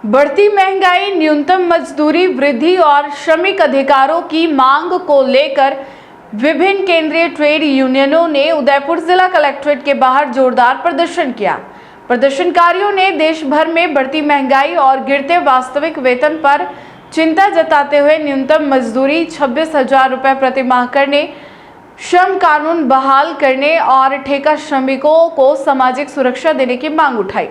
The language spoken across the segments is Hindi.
बढ़ती महंगाई, न्यूनतम मजदूरी वृद्धि और श्रमिक अधिकारों की मांग को लेकर विभिन्न केंद्रीय ट्रेड यूनियनों ने उदयपुर जिला कलेक्ट्रेट के बाहर जोरदार प्रदर्शन किया। प्रदर्शनकारियों ने देश भर में बढ़ती महंगाई और गिरते वास्तविक वेतन पर चिंता जताते हुए न्यूनतम मजदूरी 26,000 रुपये प्रति माह करने, श्रम कानून बहाल करने और ठेका श्रमिकों को सामाजिक सुरक्षा देने की मांग उठाई।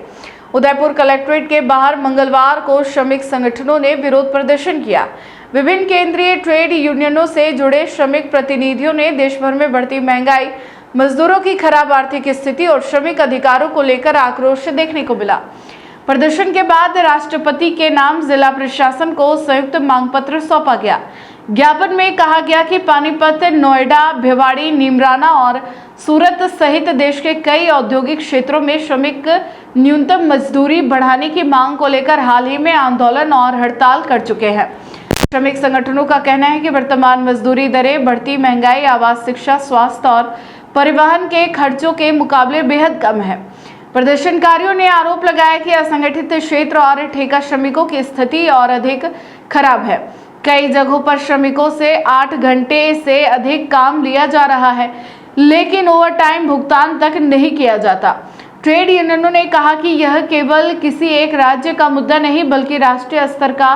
उदयपुर कलेक्ट्रेट के बाहर मंगलवार को श्रमिक संगठनों ने विरोध प्रदर्शन किया। विभिन्न केंद्रीय ट्रेड यूनियनों से जुड़े श्रमिक प्रतिनिधियों ने देश भर में बढ़ती महंगाई, मजदूरों की खराब आर्थिक स्थिति और श्रमिक अधिकारों को लेकर आक्रोश देखने को मिला। प्रदर्शन के बाद राष्ट्रपति के नाम जिला प्रशासन को संयुक्त मांग पत्र सौंपा गया। ज्ञापन में कहा गया कि पानीपत, नोएडा, भिवाड़ी, नीमराना और सूरत सहित देश के कई औद्योगिक क्षेत्रों में श्रमिक न्यूनतम मजदूरी बढ़ाने की मांग को लेकर हाल ही में आंदोलन और हड़ताल कर चुके हैं। श्रमिक संगठनों का कहना है कि वर्तमान मजदूरी दरें, बढ़ती महंगाई, आवास, शिक्षा, स्वास्थ्य और परिवहन के खर्चों के मुकाबले बेहद कम है। प्रदर्शनकारियों ने आरोप लगाया कि असंगठित क्षेत्र और ठेका श्रमिकों की स्थिति और अधिक खराब है। कई जगहों पर श्रमिकों से 8 घंटे से अधिक काम लिया जा रहा है, लेकिन ओवरटाइम भुगतान तक नहीं किया जाता। ट्रेड यूनियनों ने कहा कि यह केवल किसी एक राज्य का मुद्दा नहीं, बल्कि राष्ट्रीय स्तर का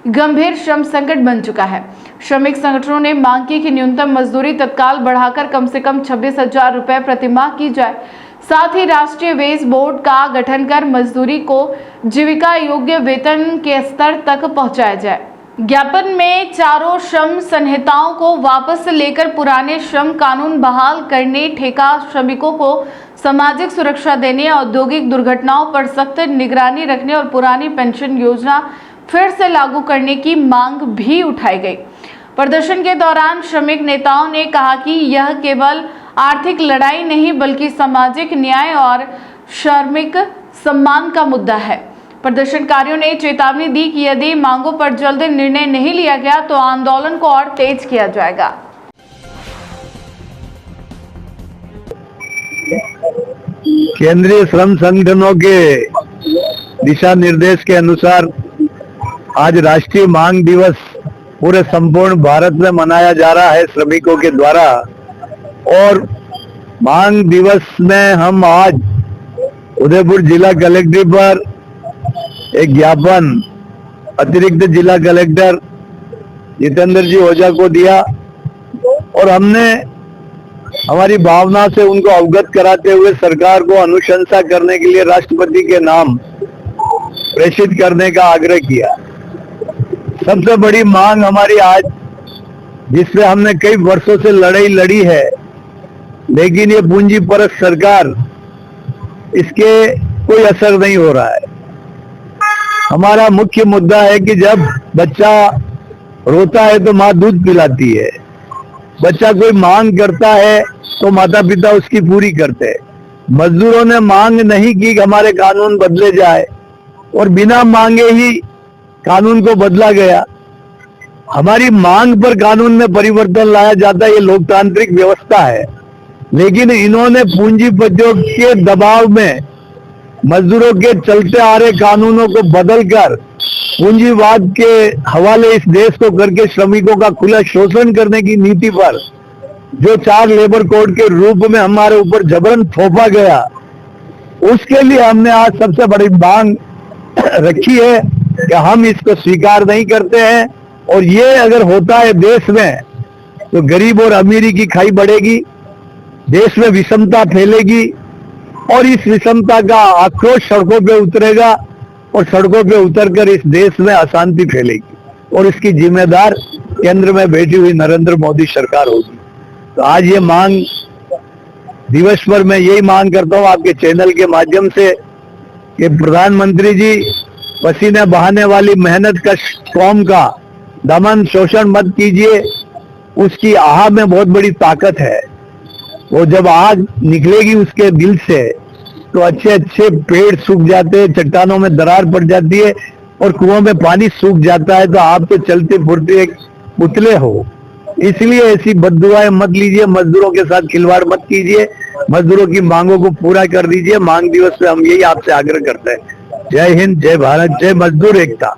गंभीर श्रम संकट बन चुका है। श्रमिक संगठनों ने मांग की कि न्यूनतम मजदूरी तत्काल बढ़ाकर कम से कम 26,000 रुपये प्रति माह की जाए। साथ ही राष्ट्रीय वेज बोर्ड का गठन कर मजदूरी को जीविका योग्य वेतन के स्तर तक पहुंचाया जाए। ज्ञापन में चारों श्रम संहिताओं को वापस लेकर पुराने श्रम कानून बहाल करने, ठेका श्रमिकों को सामाजिक सुरक्षा देने, औद्योगिक दुर्घटनाओं पर सख्त निगरानी रखने और पुरानी पेंशन योजना फिर से लागू करने की मांग भी उठाई गई। प्रदर्शन के दौरान श्रमिक नेताओं ने कहा कि यह केवल आर्थिक लड़ाई नहीं, बल्कि सामाजिक न्याय और श्रमिक सम्मान का मुद्दा है। प्रदर्शनकारियों ने चेतावनी दी कि यदि मांगों पर जल्द निर्णय नहीं लिया गया तो आंदोलन को और तेज किया जाएगा। केंद्रीय श्रम संगठनों के दिशा निर्देश के अनुसार आज राष्ट्रीय मांग दिवस पूरे संपूर्ण भारत में मनाया जा रहा है श्रमिकों के द्वारा। और मांग दिवस में हम आज उदयपुर जिला कलेक्ट्रेट पर एक ज्ञापन अतिरिक्त जिला कलेक्टर जितेंद्र जी ओझा को दिया और हमने हमारी भावना से उनको अवगत कराते हुए सरकार को अनुशंसा करने के लिए राष्ट्रपति के नाम प्रेषित करने का आग्रह किया। सबसे बड़ी मांग हमारी आज, जिसपे हमने कई वर्षों से लड़ाई लड़ी है, लेकिन ये पूंजीपरक सरकार, इसके कोई असर नहीं हो रहा है। हमारा मुख्य मुद्दा है कि जब बच्चा रोता है तो माँ दूध पिलाती है, बच्चा कोई मांग करता है तो माता पिता उसकी पूरी करते हैं। मजदूरों ने मांग नहीं की कि हमारे कानून बदले जाए, और बिना मांगे ही कानून को बदला गया। हमारी मांग पर कानून में परिवर्तन लाया जाता है, ये लोकतांत्रिक व्यवस्था है। लेकिन इन्होंने पूंजीपतियों के दबाव में मजदूरों के चलते आ रहे कानूनों को बदलकर पूंजीवाद के हवाले इस देश को करके श्रमिकों का खुला शोषण करने की नीति पर जो 4 लेबर कोड के रूप में हमारे ऊपर जबरन थोपा गया, उसके लिए हमने आज सबसे बड़ी मांग रखी है कि हम इसको स्वीकार नहीं करते हैं। और ये अगर होता है देश में तो गरीब और अमीरी की खाई बढ़ेगी, देश में विषमता फैलेगी और इस विषमता का आक्रोश सड़कों पे उतरेगा और सड़कों पे उतरकर इस देश में अशांति फैलेगी और इसकी जिम्मेदार केंद्र में बैठी हुई नरेंद्र मोदी सरकार होगी। तो आज ये मांग दिवस पर मैं यही मांग करता हूँ आपके चैनल के माध्यम से कि प्रधानमंत्री जी, पसीने बहाने वाली मेहनत का कौम का दमन शोषण मत कीजिए। उसकी आह में बहुत बड़ी ताकत है, वो जब आग निकलेगी उसके दिल से तो अच्छे अच्छे पेड़ सूख जाते हैं, चट्टानों में दरार पड़ जाती है और कुओं में पानी सूख जाता है। तो आप तो चलते फुरते एक पुतले हो, इसलिए ऐसी बद्दुआएं मत लीजिए, मजदूरों के साथ खिलवाड़ मत कीजिए, मजदूरों की मांगों को पूरा कर दीजिए। मांग दिवस पे हम यही आपसे आग्रह करते हैं। जय हिंद, जय भारत, जय मजदूर एकता।